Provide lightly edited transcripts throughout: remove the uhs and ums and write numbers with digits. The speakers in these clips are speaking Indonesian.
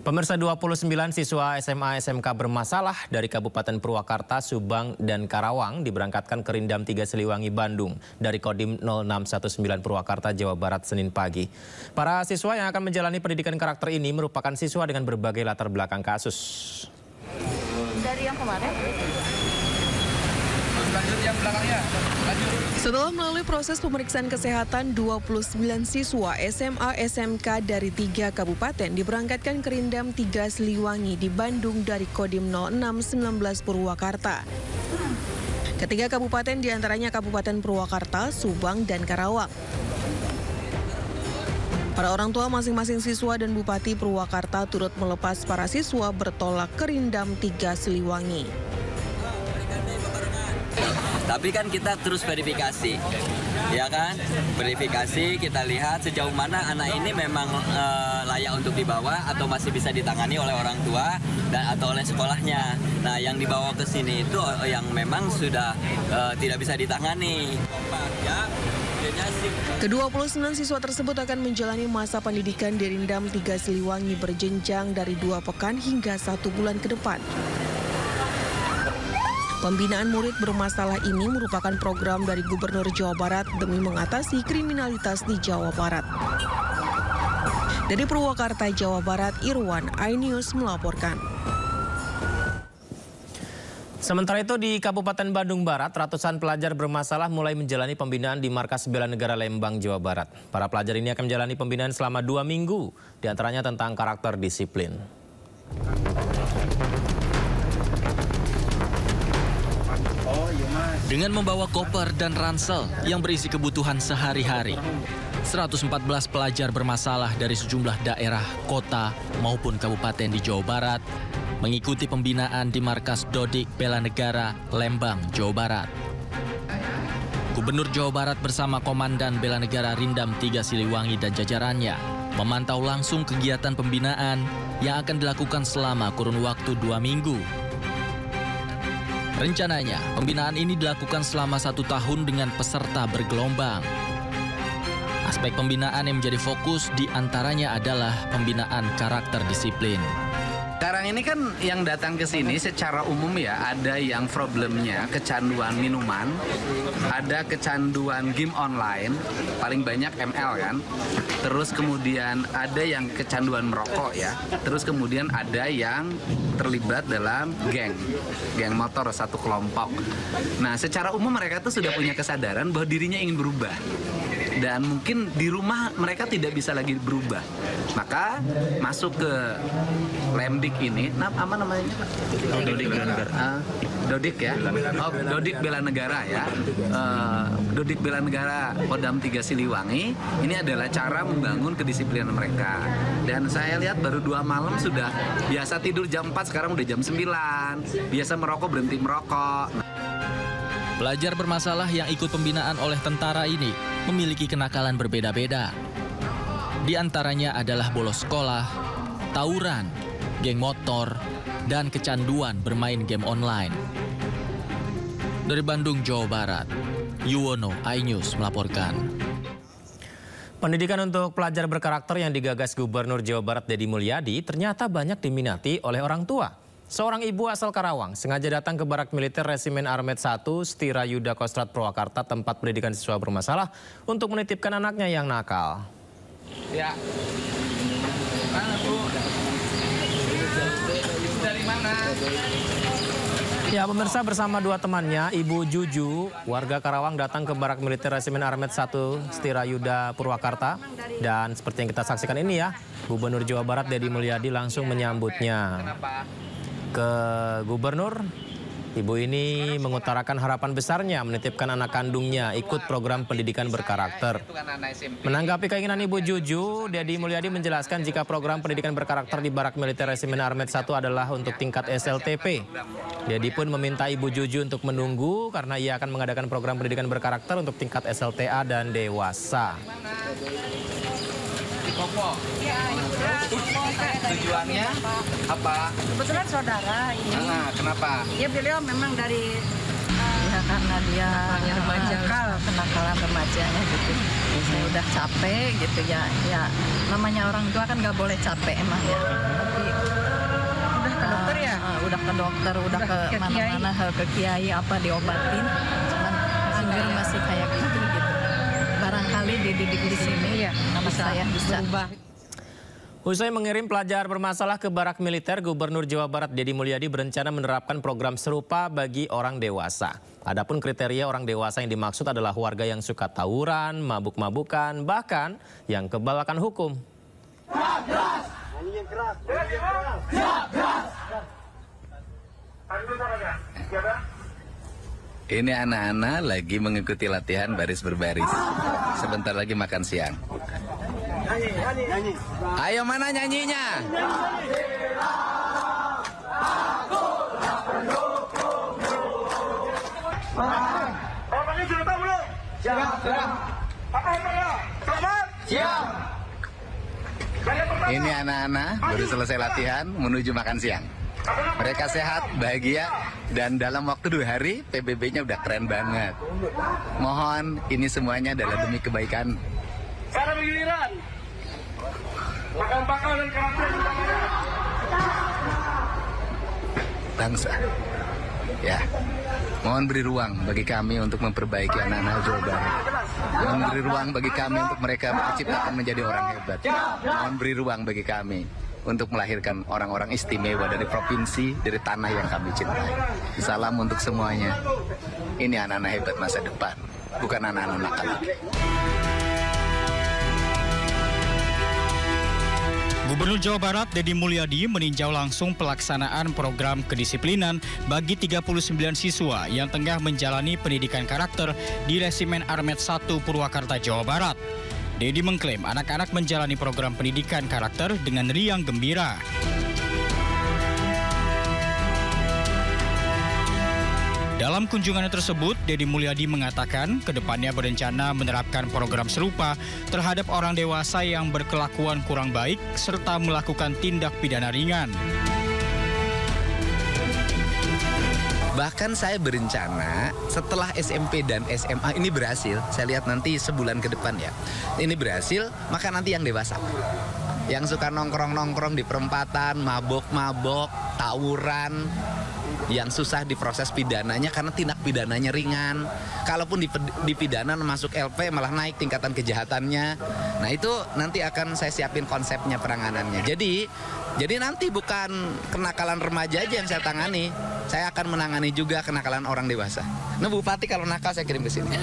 Pemirsa, 29 siswa SMA SMK bermasalah dari Kabupaten Purwakarta, Subang, dan Karawang diberangkatkan ke Rindam 3 Siliwangi, Bandung dari Kodim 0619 Purwakarta, Jawa Barat, Senin pagi. Para siswa yang akan menjalani pendidikan karakter ini merupakan siswa dengan berbagai latar belakang kasus. Dari yang kemarin? Setelah melalui proses pemeriksaan kesehatan, 29 siswa SMA SMK dari 3 kabupaten diberangkatkan ke Rindam 3 Siliwangi di Bandung dari Kodim 0619 Purwakarta. Ketiga kabupaten diantaranya Kabupaten Purwakarta, Subang, dan Karawang. Para orang tua masing-masing siswa dan Bupati Purwakarta turut melepas para siswa bertolak ke Rindam 3 Siliwangi. Tapi kan kita terus verifikasi, ya kan? Verifikasi, kita lihat sejauh mana anak ini memang layak untuk dibawa atau masih bisa ditangani oleh orang tua dan atau oleh sekolahnya. Nah, yang dibawa ke sini itu yang memang sudah tidak bisa ditangani. Ke-29 siswa tersebut akan menjalani masa pendidikan di Rindam 3 Siliwangi berjenjang dari 2 pekan hingga 1 bulan ke depan. Pembinaan murid bermasalah ini merupakan program dari Gubernur Jawa Barat demi mengatasi kriminalitas di Jawa Barat. Dari Purwakarta, Jawa Barat, Irwan, iNews melaporkan. Sementara itu di Kabupaten Bandung Barat, ratusan pelajar bermasalah mulai menjalani pembinaan di Markas Bela Negara Lembang, Jawa Barat. Para pelajar ini akan menjalani pembinaan selama 2 minggu, diantaranya tentang karakter disiplin. Dengan membawa koper dan ransel yang berisi kebutuhan sehari-hari, 114 pelajar bermasalah dari sejumlah daerah, kota, maupun kabupaten di Jawa Barat mengikuti pembinaan di Markas Dodik Bela Negara Lembang, Jawa Barat. Gubernur Jawa Barat bersama Komandan Bela Negara Rindam 3 Siliwangi dan jajarannya memantau langsung kegiatan pembinaan yang akan dilakukan selama kurun waktu 2 minggu. Rencananya, pembinaan ini dilakukan selama 1 tahun dengan peserta bergelombang. Aspek pembinaan yang menjadi fokus diantaranya adalah pembinaan karakter disiplin. Sekarang ini kan yang datang ke sini secara umum ya, ada yang problemnya kecanduan minuman, ada kecanduan game online, paling banyak ML kan. Terus kemudian ada yang kecanduan merokok ya. Terus kemudian ada yang terlibat dalam geng motor satu kelompok. Nah, secara umum mereka tuh sudah punya kesadaran bahwa dirinya ingin berubah. Dan mungkin di rumah mereka tidak bisa lagi berubah. Maka masuk ke Lemdik ini, apa namanya Pak? Dodik Bela Negara. Dodik ya? Oh, Dodik Bela Negara ya. Dodik Bela Negara Kodam 3 Siliwangi, ini adalah cara membangun kedisiplinan mereka. Dan saya lihat baru 2 malam sudah biasa tidur jam 4, sekarang udah jam 9. Biasa merokok berhenti merokok. Pelajar bermasalah yang ikut pembinaan oleh tentara ini memiliki kenakalan berbeda-beda. Di antaranya adalah bolos sekolah, tawuran, geng motor, dan kecanduan bermain game online. Dari Bandung, Jawa Barat, Yuwono, iNews melaporkan. Pendidikan untuk pelajar berkarakter yang digagas Gubernur Jawa Barat Deddy Mulyadi ternyata banyak diminati oleh orang tua. Seorang ibu asal Karawang sengaja datang ke Barak Militer Resimen Armet 1 Setirayuda Kostrad Purwakarta, tempat pendidikan siswa bermasalah, untuk menitipkan anaknya yang nakal. Ya. Mana Bu? Dari mana? Ya, pemirsa, bersama 2 temannya, Ibu Juju, warga Karawang, datang ke Barak Militer Resimen Armet 1 Setirayuda Purwakarta. Dan seperti yang kita saksikan ini ya, Gubernur Jawa Barat Deddy Mulyadi langsung menyambutnya. Ke Gubernur, ibu ini mengutarakan harapan besarnya menitipkan anak kandungnya ikut program pendidikan berkarakter. Menanggapi keinginan Ibu Juju, Deddy Mulyadi menjelaskan jika program pendidikan berkarakter di Barak Militer Resimen Armet 1 adalah untuk tingkat SLTP. Deddy pun meminta Ibu Juju untuk menunggu karena ia akan mengadakan program pendidikan berkarakter untuk tingkat SLTA dan dewasa. Kopo. Tujuannya apa? Kebetulan saudara ini. Nah, kenapa? Ya beliau memang dari Ya karena dia kenakalan remajanya gitu. Saya udah capek gitu ya. Ya namanya orang tua kan nggak boleh capek emang ya. Tapi dokter ya? Udah ke dokter, udah ke mana-mana, ke kiai apa diobatin. Cuman masih kayak gitu. Barangkali dididik di sini ya, anak saya bisa berubah. Usai mengirim pelajar bermasalah ke barak militer, Gubernur Jawa Barat Deddy Mulyadi berencana menerapkan program serupa bagi orang dewasa. Adapun kriteria orang dewasa yang dimaksud adalah warga yang suka tawuran, mabuk-mabukan, bahkan yang kebal akan hukum. Ini anak-anak lagi mengikuti latihan baris berbaris. Sebentar lagi makan siang. Ayo, mana nyanyinya? Orangnya sudah tahu belum? Siap. Apa orangnya? Selamat. Siap. Ini anak-anak baru selesai latihan menuju makan siang. Mereka sehat, bahagia, dan dalam waktu 2 hari PBB-nya udah keren banget. Mohon ini semuanya adalah demi kebaikan Cara bergiliran. Makan bakal dan karakter bangsa. Ya, mohon beri ruang bagi kami untuk memperbaiki anak-anak Jawa Barat. Mohon beri ruang bagi kami untuk mereka diciptakan menjadi orang hebat. Mohon beri ruang bagi kami untuk melahirkan orang-orang istimewa dari provinsi, dari tanah yang kami cintai. Salam untuk semuanya. Ini anak-anak hebat masa depan, bukan anak-anak nakal lagi. Gubernur Jawa Barat Deddy Mulyadi meninjau langsung pelaksanaan program kedisiplinan bagi 39 siswa yang tengah menjalani pendidikan karakter di Resimen Armet 1 Purwakarta, Jawa Barat. Deddy mengklaim anak-anak menjalani program pendidikan karakter dengan riang gembira. Dalam kunjungannya tersebut, Deddy Mulyadi mengatakan kedepannya berencana menerapkan program serupa terhadap orang dewasa yang berkelakuan kurang baik serta melakukan tindak pidana ringan. Bahkan saya berencana setelah SMP dan SMA ini berhasil, saya lihat nanti sebulan ke depan ya, ini berhasil, maka nanti yang dewasa. Yang suka nongkrong-nongkrong di perempatan, mabok-mabok, tawuran, yang susah diproses pidananya karena tindak pidananya ringan. Kalaupun dipidana masuk LP malah naik tingkatan kejahatannya. Nah itu nanti akan saya siapin konsepnya penanganannya. Jadi nanti bukan kenakalan remaja aja yang saya tangani. Saya akan menangani juga kenakalan orang dewasa. Nah Bupati kalau nakal saya kirim ke sini.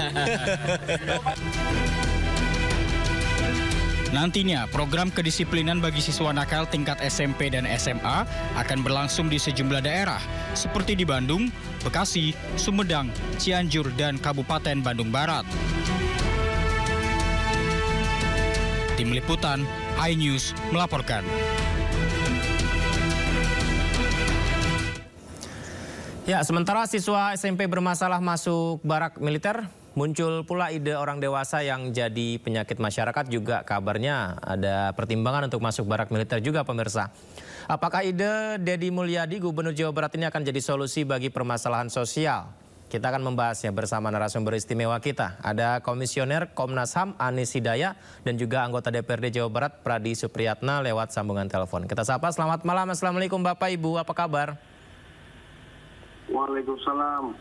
Nantinya, program kedisiplinan bagi siswa nakal tingkat SMP dan SMA akan berlangsung di sejumlah daerah, seperti di Bandung, Bekasi, Sumedang, Cianjur, dan Kabupaten Bandung Barat. Tim Liputan, iNews melaporkan. Ya, sementara siswa SMP bermasalah masuk barak militer, muncul pula ide orang dewasa yang jadi penyakit masyarakat juga kabarnya ada pertimbangan untuk masuk barak militer juga pemirsa. Apakah ide Deddy Mulyadi, Gubernur Jawa Barat ini akan jadi solusi bagi permasalahan sosial? Kita akan membahasnya bersama narasumber istimewa kita. Ada Komisioner Komnas HAM Anies Hidayah dan juga anggota DPRD Jawa Barat Pradi Supriyatna lewat sambungan telepon. Kita sapa, selamat malam, Assalamualaikum Bapak Ibu, apa kabar? Waalaikumsalam.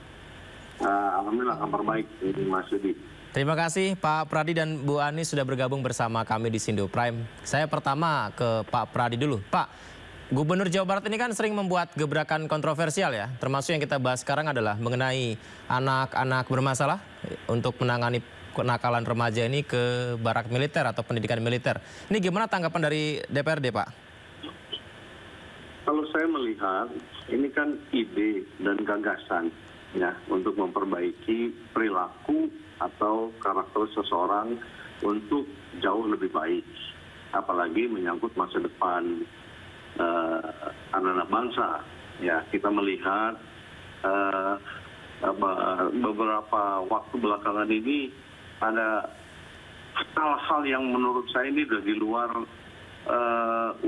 Alhamdulillah kabar baik, Mas Yudi. Terima kasih Pak Pradi dan Bu Anies sudah bergabung bersama kami di Sindo Prime. Saya pertama ke Pak Pradi dulu. Pak, Gubernur Jawa Barat ini kan sering membuat gebrakan kontroversial ya. Termasuk yang kita bahas sekarang adalah mengenai anak-anak bermasalah untuk menangani kenakalan remaja ini ke barak militer atau pendidikan militer. Ini gimana tanggapan dari DPRD, Pak? Kalau saya melihat, ini kan ide dan gagasan ya untuk memperbaiki perilaku atau karakter seseorang untuk jauh lebih baik, apalagi menyangkut masa depan anak-anak bangsa. Ya, kita melihat beberapa waktu belakangan ini ada hal-hal yang menurut saya ini sudah di luar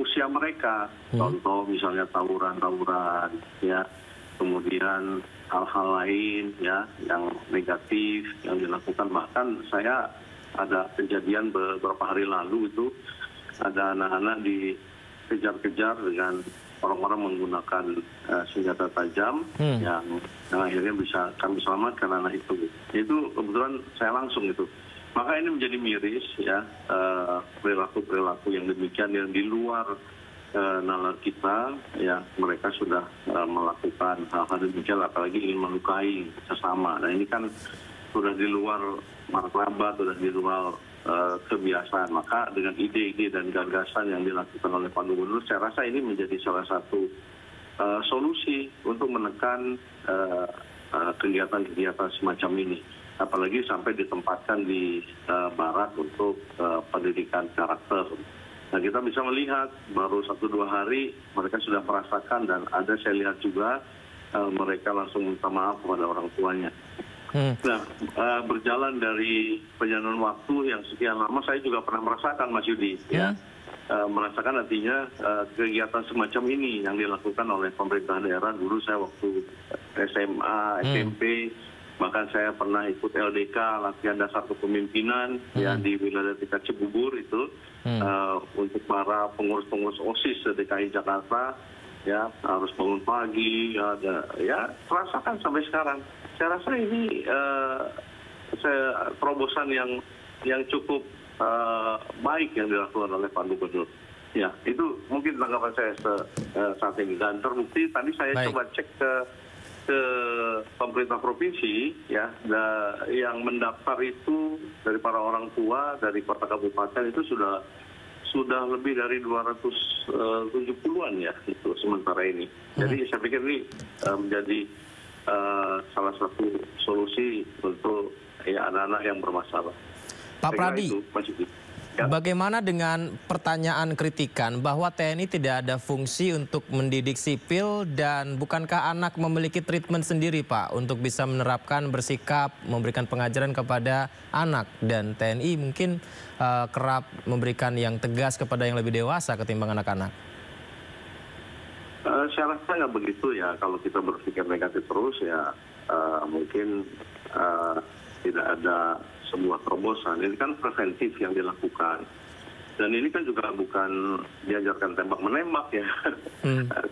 usia mereka. Contoh misalnya tawuran-tawuran, ya, kemudian hal-hal lain ya yang negatif yang dilakukan. Bahkan saya ada kejadian beberapa hari lalu itu ada anak-anak dikejar-kejar dengan orang-orang menggunakan senjata tajam yang akhirnya bisa kami selamatkan anak itu. Itu kebetulan saya langsung itu. Maka ini menjadi miris ya, perilaku-perilaku yang demikian yang di luar nalar kita, ya mereka sudah melakukan hal-hal demikian, apalagi ingin melukai sesama. Nah ini kan sudah di luar martabat, sudah di luar kebiasaan. Maka dengan ide-ide dan gagasan yang dilakukan oleh Pak Gubernur, saya rasa ini menjadi salah satu solusi untuk menekan kegiatan-kegiatan semacam ini. Apalagi sampai ditempatkan di barat untuk pendidikan karakter. Nah kita bisa melihat baru 1-2 hari mereka sudah merasakan, dan ada saya lihat juga mereka langsung minta maaf kepada orang tuanya. Nah, berjalan dari perjalanan waktu yang sekian lama, saya juga pernah merasakan, Mas Yudi, ya, merasakan artinya kegiatan semacam ini yang dilakukan oleh pemerintah daerah. Dulu saya waktu SMA, SMP, bahkan saya pernah ikut LDK, latihan dasar kepemimpinan, ya di wilayah tingkat Cibubur itu, untuk para pengurus-pengurus OSIS DKI Jakarta, ya harus bangun pagi, ya rasakan sampai sekarang. Saya rasa ini terobosan yang cukup baik yang dilakukan oleh Pak Gubernur. Ya, itu mungkin tanggapan saya saat ini. Dan terbukti tadi saya coba cek ke pemerintah provinsi, ya, yang mendaftar itu dari para orang tua dari kota kabupaten itu sudah lebih dari 270-an ya itu sementara ini. Jadi saya pikir ini menjadi salah satu solusi untuk anak-anak yang bermasalah. Pak Pradi, bagaimana dengan pertanyaan kritikan bahwa TNI tidak ada fungsi untuk mendidik sipil, dan bukankah anak memiliki treatment sendiri, Pak, untuk bisa menerapkan bersikap, memberikan pengajaran kepada anak, dan TNI mungkin kerap memberikan yang tegas kepada yang lebih dewasa ketimbang anak-anak? Saya rasa nggak begitu ya. Kalau kita berpikir negatif terus ya mungkin tidak ada sebuah terobosan. Ini kan preventif yang dilakukan. Dan ini kan juga bukan diajarkan tembak menembak ya.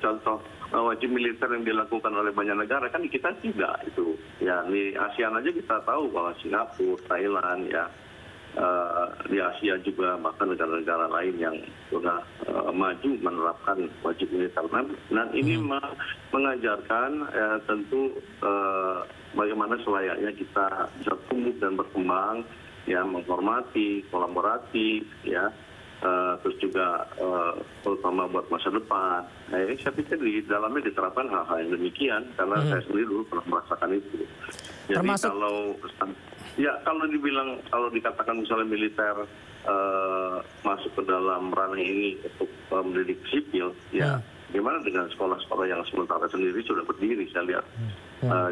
Contoh wajib militer yang dilakukan oleh banyak negara, kan di kita tidak itu. Ya di ASEAN aja kita tahu bahwa Singapura, Thailand ya, di Asia juga, bahkan negara-negara lain yang sudah maju menerapkan wajib militer. Dan ini mengajarkan tentu bagaimana selayaknya kita bisa tumbuh dan berkembang, ya menghormati, kolaboratif, ya, terus juga terutama buat masa depan. Nah, ini saya pikir di dalamnya diterapkan hal-hal yang demikian, karena saya sendiri dulu pernah merasakan itu. Jadi termasuk kalau dibilang, kalau dikatakan misalnya militer masuk ke dalam ranah ini untuk mendidik sipil, ya gimana dengan sekolah-sekolah yang sementara sendiri sudah berdiri, saya lihat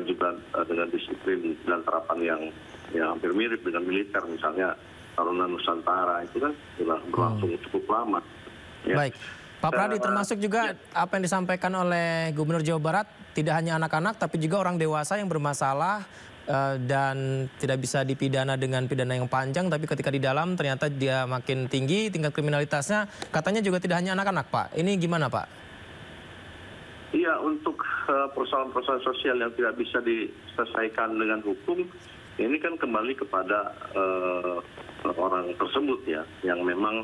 juga dengan disiplin dan terapan yang hampir mirip dengan militer, misalnya Taruna Nusantara itu kan sudah berlangsung cukup lama. Ya. Baik, Pak Pradi, termasuk juga apa yang disampaikan oleh Gubernur Jawa Barat, tidak hanya anak-anak tapi juga orang dewasa yang bermasalah dan tidak bisa dipidana dengan pidana yang panjang, tapi ketika di dalam ternyata dia makin tinggi tingkat kriminalitasnya, katanya juga tidak hanya anak-anak, Pak. Ini gimana, Pak? Iya, untuk persoalan-persoalan sosial yang tidak bisa diselesaikan dengan hukum, ini kan kembali kepada orang tersebut ya, yang memang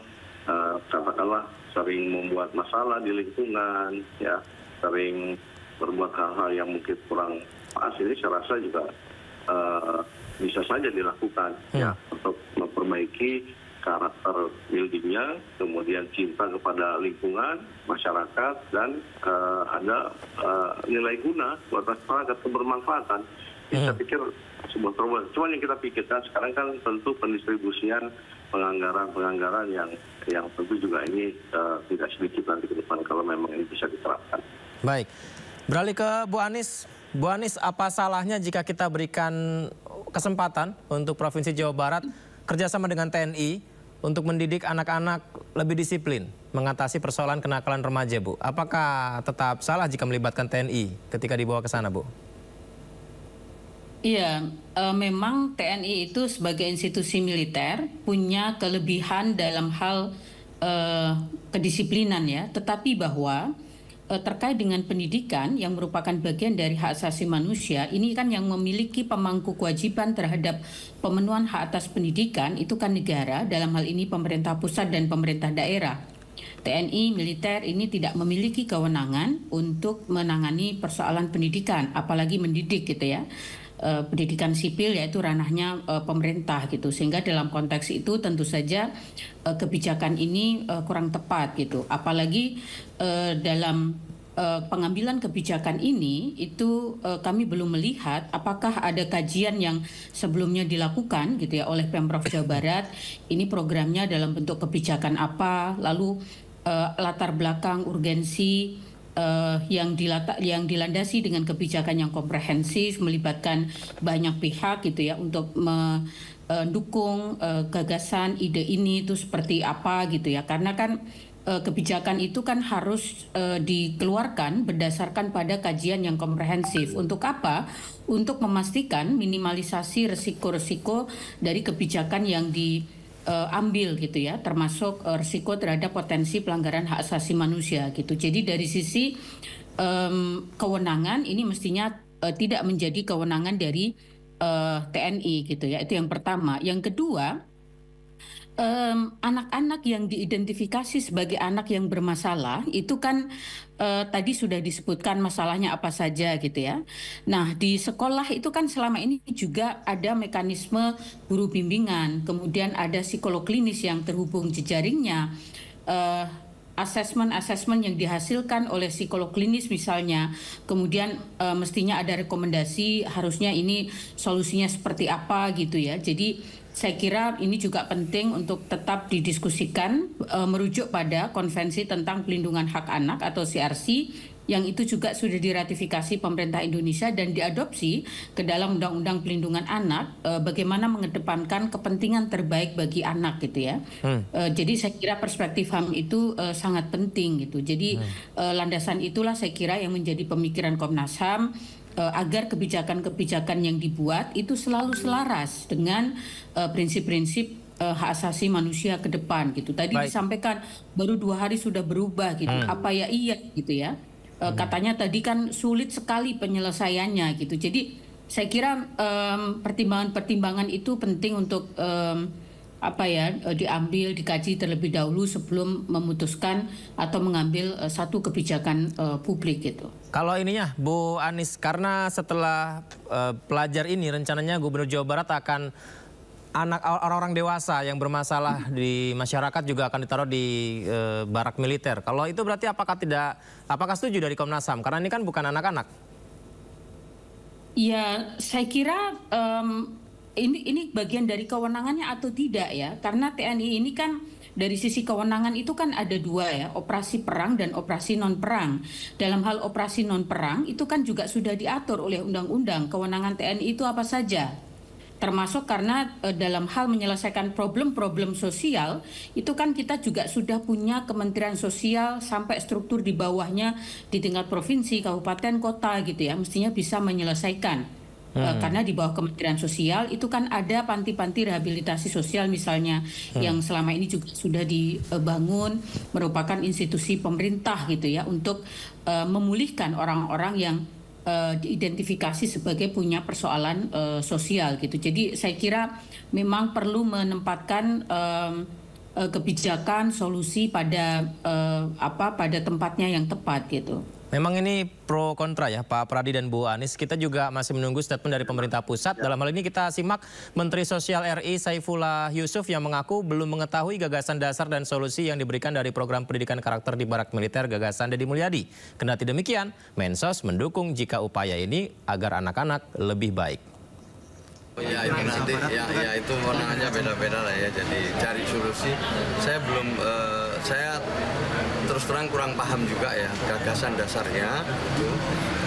katakanlah sering membuat masalah di lingkungan, ya, sering berbuat hal-hal yang mungkin kurang pas. Ini saya rasa juga bisa saja dilakukan ya, untuk memperbaiki karakter buildingnya, kemudian cinta kepada lingkungan, masyarakat, dan ada nilai guna buat masyarakat, kebermanfaatan. Saya pikir sebuah terobosan. Cuma yang kita pikirkan sekarang kan tentu pendistribusian penganggaran yang tentu juga ini tidak sedikit nanti ke depan kalau memang ini bisa diterapkan. Baik, beralih ke Bu Anies. Bu Anies, apa salahnya jika kita berikan kesempatan untuk Provinsi Jawa Barat kerjasama dengan TNI untuk mendidik anak-anak lebih disiplin mengatasi persoalan kenakalan remaja, Bu? Apakah tetap salah jika melibatkan TNI ketika dibawa ke sana, Bu? Iya, memang TNI itu sebagai institusi militer punya kelebihan dalam hal kedisiplinan ya, tetapi bahwa terkait dengan pendidikan yang merupakan bagian dari hak asasi manusia, ini kan yang memiliki pemangku kewajiban terhadap pemenuhan hak atas pendidikan itu kan negara, dalam hal ini pemerintah pusat dan pemerintah daerah. TNI, militer ini tidak memiliki kewenangan untuk menangani persoalan pendidikan, apalagi mendidik gitu ya. Pendidikan sipil yaitu ranahnya pemerintah gitu, sehingga dalam konteks itu tentu saja kebijakan ini kurang tepat gitu, apalagi dalam pengambilan kebijakan ini itu kami belum melihat apakah ada kajian yang sebelumnya dilakukan gitu ya oleh Pemprov Jawa Barat, ini programnya dalam bentuk kebijakan apa, lalu latar belakang urgensi yang dilandasi dengan kebijakan yang komprehensif, melibatkan banyak pihak gitu ya untuk mendukung gagasan ide ini itu seperti apa gitu ya, karena kan kebijakan itu kan harus dikeluarkan berdasarkan pada kajian yang komprehensif. Untuk apa? Untuk memastikan minimalisasi resiko-resiko dari kebijakan yang diambil gitu ya, termasuk risiko terhadap potensi pelanggaran hak asasi manusia gitu. Jadi dari sisi kewenangan ini mestinya tidak menjadi kewenangan dari TNI gitu ya. Itu yang pertama. Yang kedua, anak-anak yang diidentifikasi sebagai anak yang bermasalah itu kan tadi sudah disebutkan masalahnya apa saja gitu ya. Nah di sekolah itu kan selama ini juga ada mekanisme guru bimbingan, kemudian ada psikolog klinis yang terhubung jejaringnya, asesmen yang dihasilkan oleh psikolog klinis misalnya, kemudian mestinya ada rekomendasi harusnya ini solusinya seperti apa gitu ya. Jadi saya kira ini juga penting untuk tetap didiskusikan, merujuk pada Konvensi tentang Pelindungan Hak Anak atau CRC yang itu juga sudah diratifikasi pemerintah Indonesia dan diadopsi ke dalam Undang-Undang Pelindungan Anak, bagaimana mengedepankan kepentingan terbaik bagi anak gitu ya. Jadi saya kira perspektif HAM itu sangat penting gitu. Jadi landasan itulah saya kira yang menjadi pemikiran Komnas HAM, agar kebijakan-kebijakan yang dibuat itu selalu selaras dengan prinsip-prinsip hak asasi manusia ke depan gitu. Tadi disampaikan baru 2 hari sudah berubah gitu. Apa ya iya gitu ya. Katanya tadi kan sulit sekali penyelesaiannya gitu. Jadi saya kira pertimbangan-pertimbangan itu penting untuk diambil, dikaji terlebih dahulu sebelum memutuskan atau mengambil satu kebijakan publik gitu. Kalau ininya Bu Anies, karena setelah pelajar ini rencananya Gubernur Jawa Barat akan orang-orang dewasa yang bermasalah di masyarakat juga akan ditaruh di barak militer. Kalau itu berarti apakah setuju dari Komnas HAM? Karena ini kan bukan anak-anak. Ya, saya kira ini bagian dari kewenangannya atau tidak ya, karena TNI ini kan dari sisi kewenangan itu kan ada 2 ya, operasi perang dan operasi non perang. Dalam hal operasi non perang itu kan juga sudah diatur oleh undang-undang kewenangan TNI itu apa saja, termasuk karena dalam hal menyelesaikan problem-problem sosial itu kan kita juga sudah punya Kementerian Sosial sampai struktur di bawahnya di tingkat provinsi, kabupaten, kota gitu ya, mestinya bisa menyelesaikan. Karena di bawah Kementerian Sosial itu kan ada panti-panti rehabilitasi sosial misalnya yang selama ini juga sudah dibangun, merupakan institusi pemerintah gitu ya untuk memulihkan orang-orang yang diidentifikasi sebagai punya persoalan sosial gitu. Jadi saya kira memang perlu menempatkan kebijakan solusi pada tempatnya yang tepat gitu. Memang ini pro kontra ya Pak Pradi dan Bu Anies. Kita juga masih menunggu statement dari pemerintah pusat. Dalam hal ini kita simak Menteri Sosial RI Saifullah Yusuf yang mengaku belum mengetahui gagasan dasar dan solusi yang diberikan dari program pendidikan karakter di barak militer gagasan Deddy Mulyadi. Kendati demikian, Mensos mendukung jika upaya ini agar anak-anak lebih baik. Ya itu nanti, ya itu kewenangannya beda-beda lah ya. Jadi cari solusi. Saya belum, saya terus terang kurang paham juga ya gagasan dasarnya itu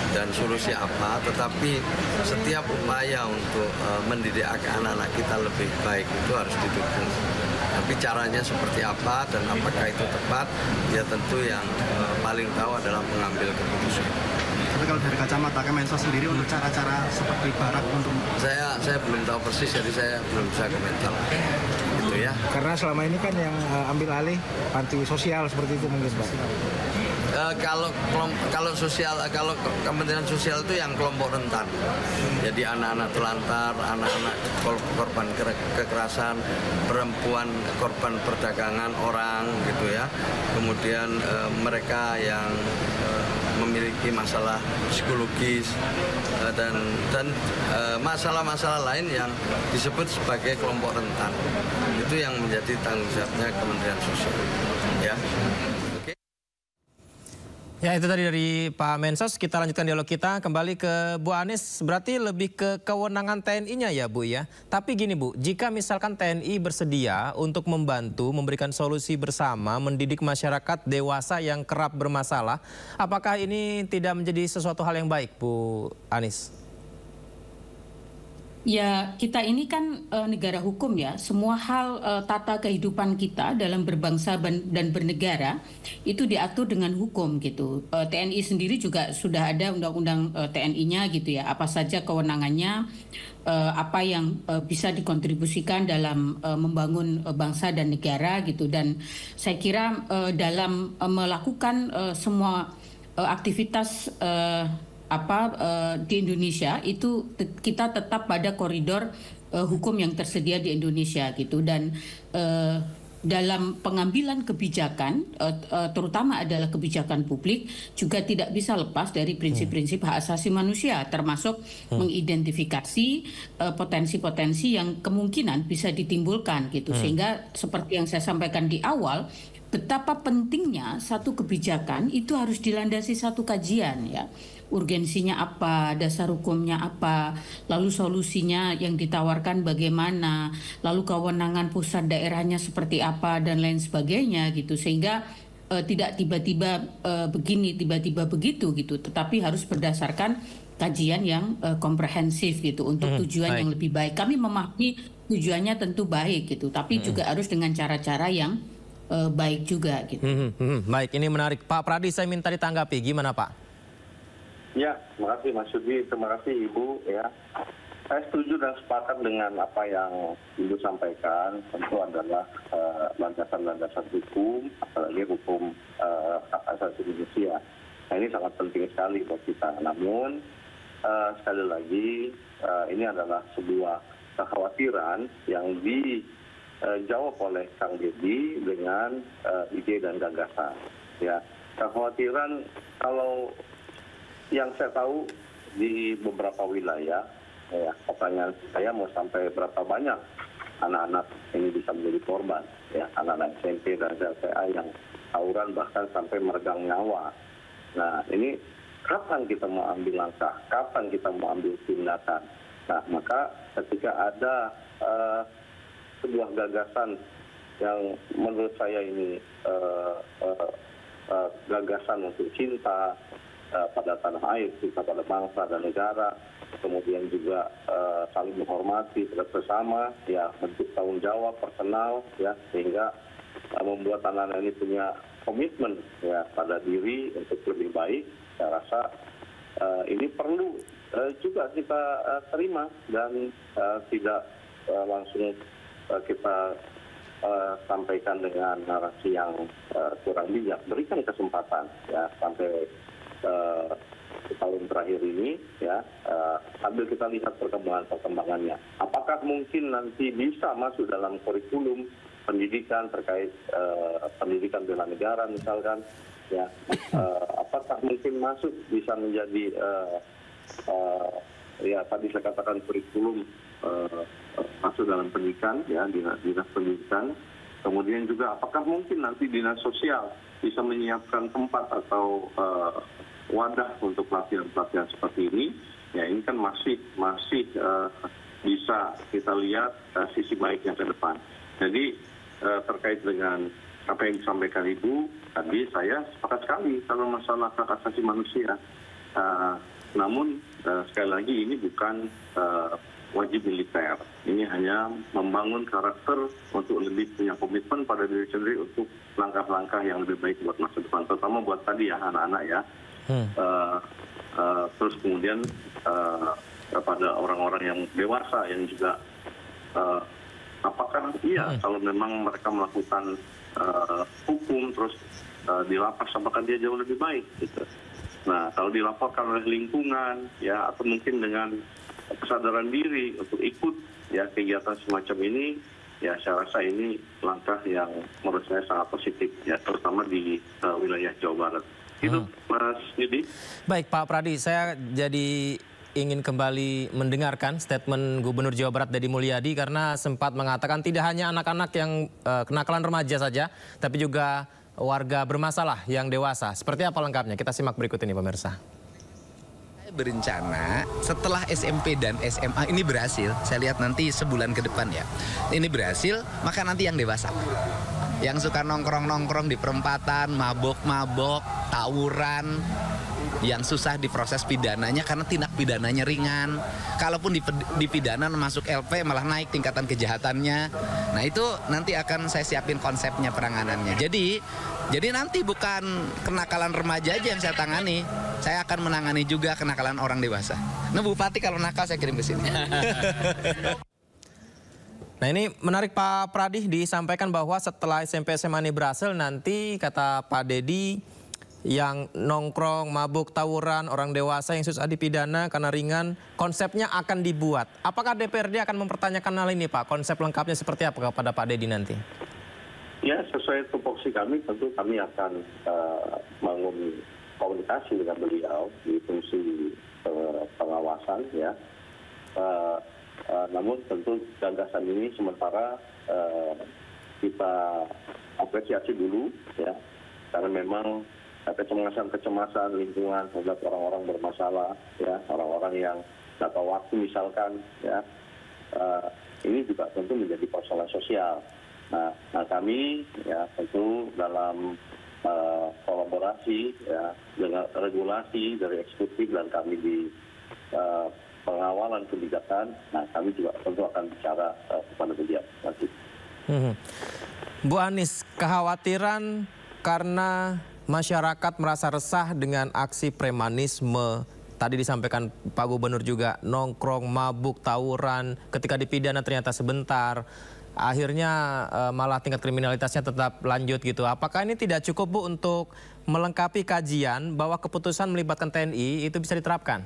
dan solusi apa. Tetapi setiap upaya untuk mendidik anak-anak kita lebih baik itu harus didukung. Tapi caranya seperti apa dan apakah itu tepat, ya tentu yang paling tahu adalah pengambil keputusan. Tapi kalau dari kacamata Kemensos sendiri untuk cara-cara seperti barak untuk saya belum tahu persis, jadi saya belum bisa komentar itu ya. Karena selama ini kan yang ambil alih panti sosial seperti itu mungkin Pak. Kalau Kementerian Sosial itu yang kelompok rentan, jadi anak-anak telantar, anak-anak korban kekerasan, perempuan korban perdagangan orang gitu ya, kemudian mereka yang memiliki masalah psikologis dan masalah-masalah lain yang disebut sebagai kelompok rentan, itu yang menjadi tanggung jawabnya Kementerian Sosial ya. Ya, itu tadi dari Pak Mensos. Kita lanjutkan dialog kita kembali ke Bu Anies. Berarti lebih ke kewenangan TNI-nya ya Bu ya. Tapi gini Bu, jika misalkan TNI bersedia untuk membantu memberikan solusi bersama mendidik masyarakat dewasa yang kerap bermasalah, apakah ini tidak menjadi sesuatu hal yang baik Bu Anies? Ya, kita ini kan negara hukum ya. Semua hal tata kehidupan kita dalam berbangsa dan bernegara itu diatur dengan hukum gitu. TNI sendiri juga sudah ada undang-undang TNI-nya gitu ya. Apa saja kewenangannya, apa yang bisa dikontribusikan dalam membangun bangsa dan negara gitu. Dan saya kira dalam melakukan semua aktivitas di Indonesia itu kita tetap pada koridor hukum yang tersedia di Indonesia gitu. Dan dalam pengambilan kebijakan terutama adalah kebijakan publik juga tidak bisa lepas dari prinsip-prinsip hak asasi manusia, termasuk mengidentifikasi potensi-potensi yang kemungkinan bisa ditimbulkan gitu. Sehingga seperti yang saya sampaikan di awal, betapa pentingnya satu kebijakan itu harus dilandasi satu kajian ya. Urgensinya apa, dasar hukumnya apa, lalu solusinya yang ditawarkan bagaimana, lalu kewenangan pusat daerahnya seperti apa dan lain sebagainya gitu. Sehingga tidak tiba-tiba begini, tiba-tiba begitu gitu, tetapi harus berdasarkan kajian yang komprehensif gitu untuk tujuan yang lebih baik. Kami memahami tujuannya tentu baik gitu, tapi juga harus dengan cara-cara yang baik juga gitu. Baik, ini menarik. Pak Pradi, saya minta ditanggapi, gimana Pak? Ya, terima kasih Mas Yudi, terima kasih Ibu ya. Saya setuju dan sepakat dengan apa yang Ibu sampaikan, tentu adalah landasan-landasan hukum, apalagi hukum hak asasi manusia. Nah, ini sangat penting sekali buat kita. Namun sekali lagi ini adalah sebuah kekhawatiran yang dijawab oleh Kang Deddy dengan ide dan gagasan. Ya, kekhawatiran kalau yang saya tahu di beberapa wilayah, ya, pertanyaan saya mau sampai berapa banyak anak-anak ini bisa menjadi korban, ya, anak-anak SMP dan SMA yang tawuran bahkan sampai meregang nyawa. Nah, ini kapan kita mau ambil langkah, kapan kita mau ambil tindakan? Nah, maka ketika ada sebuah gagasan yang menurut saya ini gagasan untuk cinta pada tanah air, kita pada bangsa dan negara, kemudian juga saling menghormati bersama, ya, bentuk tanggung jawab personal, ya, sehingga membuat anak-anak ini punya komitmen ya pada diri untuk lebih baik. Saya rasa ini perlu juga kita terima dan tidak langsung kita sampaikan dengan narasi yang kurang bijak. Berikan kesempatan ya sampai tahun terakhir ini ya, sambil kita lihat perkembangannya. Apakah mungkin nanti bisa masuk dalam kurikulum pendidikan terkait pendidikan bela negara misalkan ya, apakah mungkin masuk bisa menjadi ya tadi saya katakan kurikulum masuk dalam pendidikan ya, dinas pendidikan. Kemudian juga apakah mungkin nanti dinas sosial bisa menyiapkan tempat atau wadah untuk pelatihan-pelatihan seperti ini. Ya, ini kan masih bisa kita lihat sisi baiknya ke depan. Jadi terkait dengan apa yang disampaikan Ibu tadi, saya sepakat sekali kalau masalah hak asasi manusia. Namun sekali lagi ini bukan wajib militer. Ini hanya membangun karakter untuk lebih punya komitmen pada diri sendiri untuk langkah-langkah yang lebih baik buat masa depan, terutama buat tadi ya anak-anak ya. Terus kemudian kepada orang-orang yang dewasa yang juga apakah kalau memang mereka melakukan hukum terus di lapas, apakah dia jauh lebih baik gitu. Nah, kalau dilaporkan oleh lingkungan ya, atau mungkin dengan kesadaran diri untuk ikut ya kegiatan semacam ini, ya saya rasa ini langkah yang menurut saya sangat positif ya, terutama di wilayah Jawa Barat. Itu Mas Yudi. Baik Pak Pradi, saya jadi ingin kembali mendengarkan statement Gubernur Jawa Barat Deddy Mulyadi karena sempat mengatakan tidak hanya anak-anak yang kenakalan remaja saja, tapi juga warga bermasalah yang dewasa. Seperti apa lengkapnya? Kita simak berikut ini pemirsa. Saya berencana setelah SMP dan SMA ini berhasil, saya lihat nanti sebulan ke depan ya, ini berhasil, maka nanti yang dewasa. Yang suka nongkrong-nongkrong di perempatan, mabok-mabok, tawuran, yang susah diproses pidananya karena tindak pidananya ringan. Kalaupun dipidana masuk LP malah naik tingkatan kejahatannya. Nah itu nanti akan saya siapin konsepnya penanganannya. Jadi nanti bukan kenakalan remaja aja yang saya tangani. Saya akan menangani juga kenakalan orang dewasa. Nah Bupati kalau nakal saya kirim ke sini. Nah ini menarik Pak Pradi, disampaikan bahwa setelah SMP SMA ini berhasil, nanti kata Pak Deddy yang nongkrong, mabuk, tawuran, orang dewasa yang susah dipidana karena ringan, konsepnya akan dibuat. Apakah DPRD akan mempertanyakan hal ini Pak? Konsep lengkapnya seperti apa kepada Pak Deddy nanti? Ya, sesuai tupoksi kami, tentu kami akan bangun komunikasi dengan beliau di fungsi pengawasan ya. Namun tentu gagasan ini sementara kita apresiasi dulu ya, karena memang kecemasan lingkungan terhadap orang-orang bermasalah ya, orang-orang yang jangka waktu misalkan ya, ini juga tentu menjadi persoalan sosial. Nah kami ya tentu dalam kolaborasi ya dengan regulasi dari eksekutif dan kami di pengawalan kebijakan, nah kami juga tentu akan bicara kepada beliau nanti. Bu Anies, kekhawatiran karena masyarakat merasa resah dengan aksi premanisme. Tadi disampaikan Pak Gubernur juga, nongkrong, mabuk, tawuran, ketika dipidana ternyata sebentar. Akhirnya malah tingkat kriminalitasnya tetap lanjut gitu. Apakah ini tidak cukup Bu untuk melengkapi kajian bahwa keputusan melibatkan TNI itu bisa diterapkan?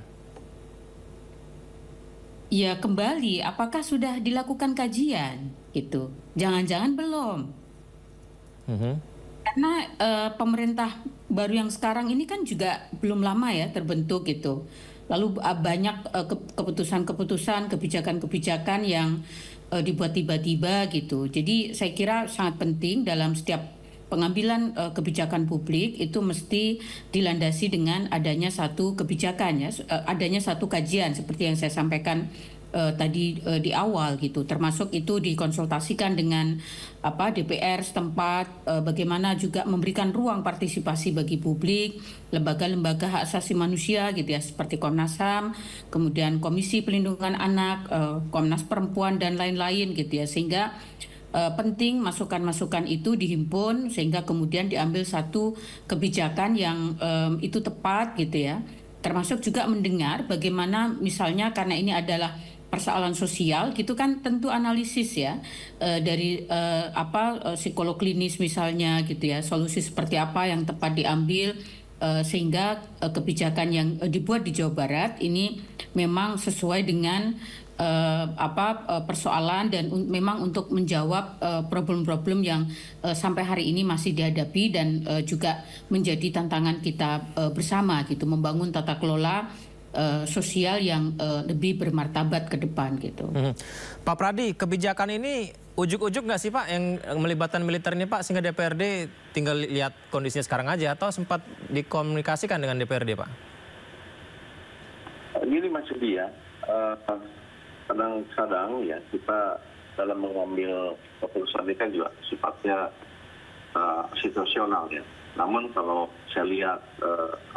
Ya kembali, apakah sudah dilakukan kajian? Gitu. Jangan-jangan belum. Karena pemerintah baru yang sekarang ini kan juga belum lama ya terbentuk gitu. Lalu banyak keputusan-keputusan, kebijakan-kebijakan yang dibuat tiba-tiba gitu. Jadi saya kira sangat penting dalam setiap pengambilan kebijakan publik itu mesti dilandasi dengan adanya satu kebijakan ya, adanya satu kajian seperti yang saya sampaikan tadi di awal gitu, termasuk itu dikonsultasikan dengan DPR setempat, bagaimana juga memberikan ruang partisipasi bagi publik, lembaga-lembaga hak asasi manusia gitu ya, seperti Komnas HAM, kemudian Komisi Pelindungan Anak, Komnas Perempuan dan lain-lain gitu ya, sehingga penting masukan-masukan itu dihimpun sehingga kemudian diambil satu kebijakan yang itu tepat gitu ya, termasuk juga mendengar bagaimana misalnya karena ini adalah persoalan sosial gitu kan, tentu analisis ya dari psikolog klinis misalnya gitu ya, solusi seperti apa yang tepat diambil sehingga kebijakan yang dibuat di Jawa Barat ini memang sesuai dengan persoalan dan memang untuk menjawab problem-problem yang sampai hari ini masih dihadapi dan juga menjadi tantangan kita bersama gitu, membangun tata kelola sosial yang lebih bermartabat ke depan gitu. Pak Pradi, kebijakan ini ujuk-ujuk nggak sih Pak yang melibatkan militer ini Pak, sehingga DPRD tinggal lihat kondisinya sekarang aja, atau sempat dikomunikasikan dengan DPRD Pak? Gini Mas Yudi ya, kadang-kadang ya kita dalam mengambil keputusan ini kan juga sifatnya situasional ya. Namun kalau saya lihat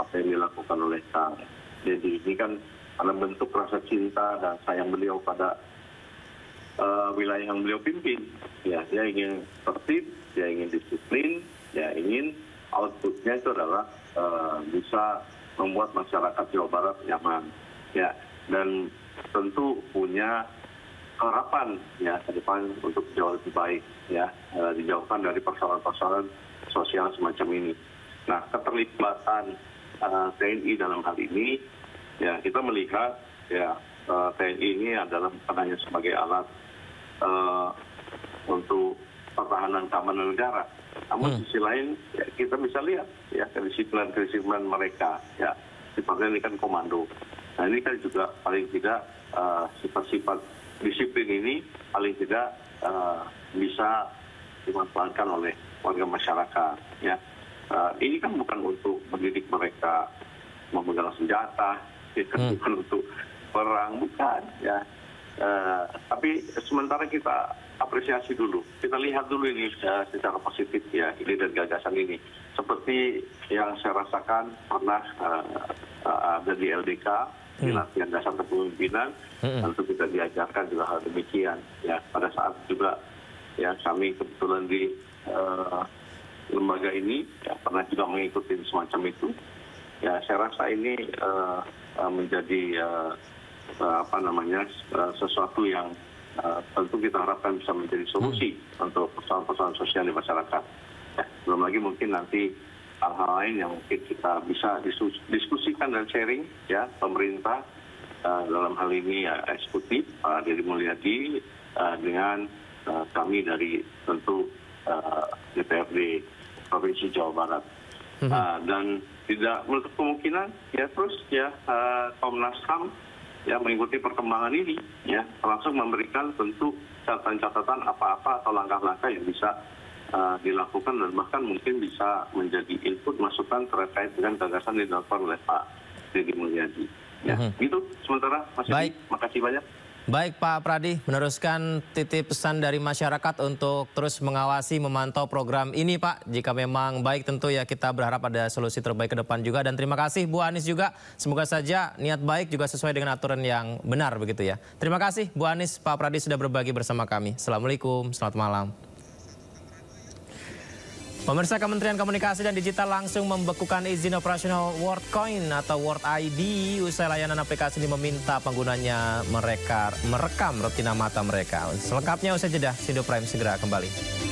apa yang dilakukan oleh Kang Deddy ini kan karena bentuk rasa cinta dan sayang beliau pada wilayah yang beliau pimpin. Ya, dia ingin tertib, dia ingin disiplin, dia ingin outputnya itu adalah bisa membuat masyarakat Jawa Barat nyaman. Ya, dan tentu punya harapan ya ke depan untuk jauh lebih baik ya, dijauhkan dari persoalan-persoalan sosial semacam ini. Nah, keterlibatan TNI dalam hal ini ya kita melihat ya TNI ini adalah bukan hanya sebagai alat untuk pertahanan keamanan negara, namun sisi lain ya, kita bisa lihat ya kedisiplinan mereka ya, sifatnya ini kan komando. Nah, ini kan juga paling tidak sifat-sifat disiplin ini paling tidak bisa dimanfaatkan oleh warga masyarakat ya. Ini kan bukan untuk mendidik mereka memegang senjata, bukan untuk perang, bukan ya. Tapi sementara kita apresiasi dulu, kita lihat dulu ini secara positif ya, ide dan gagasan ini. Seperti yang saya rasakan pernah ada di LDK, di latihan dasar kepemimpinan, tentu kita diajarkan juga hal demikian ya. Pada saat juga ya kami kebetulan di lembaga ini ya, pernah juga mengikuti semacam itu. Ya, saya rasa ini menjadi sesuatu yang tentu kita harapkan bisa menjadi solusi untuk persoalan-persoalan sosial di masyarakat. Ya, belum lagi mungkin nanti hal-hal lain yang mungkin kita bisa diskusikan dan sharing ya, pemerintah dalam hal ini ya eksekutif Pak Deddy Mulyadi dengan kami dari tentu DPRD Provinsi Jawa Barat. Dan tidak menutup kemungkinan ya terus ya Komnas HAM ya mengikuti perkembangan ini ya, langsung memberikan tentu catatan-catatan apa-apa atau langkah-langkah yang bisa dilakukan dan bahkan mungkin bisa menjadi input masukan terkait dengan gagasan yang dilakukan oleh Pak Deddy Mulyadi. Ya, gitu sementara Mas Deddy. Makasih banyak. Baik Pak Pradi, meneruskan titip pesan dari masyarakat untuk terus mengawasi, memantau program ini Pak. Jika memang baik tentu ya kita berharap ada solusi terbaik ke depan juga. Dan terima kasih Bu Anies juga, semoga saja niat baik juga sesuai dengan aturan yang benar begitu ya. Terima kasih Bu Anies, Pak Pradi sudah berbagi bersama kami. Assalamualaikum, selamat malam. Pemirsa, Kementerian Komunikasi dan Digital langsung membekukan izin operasional WorldCoin atau World ID usai layanan aplikasi ini meminta penggunanya merekam retina mata mereka. Selengkapnya usai jeda, Sindo Prime segera kembali.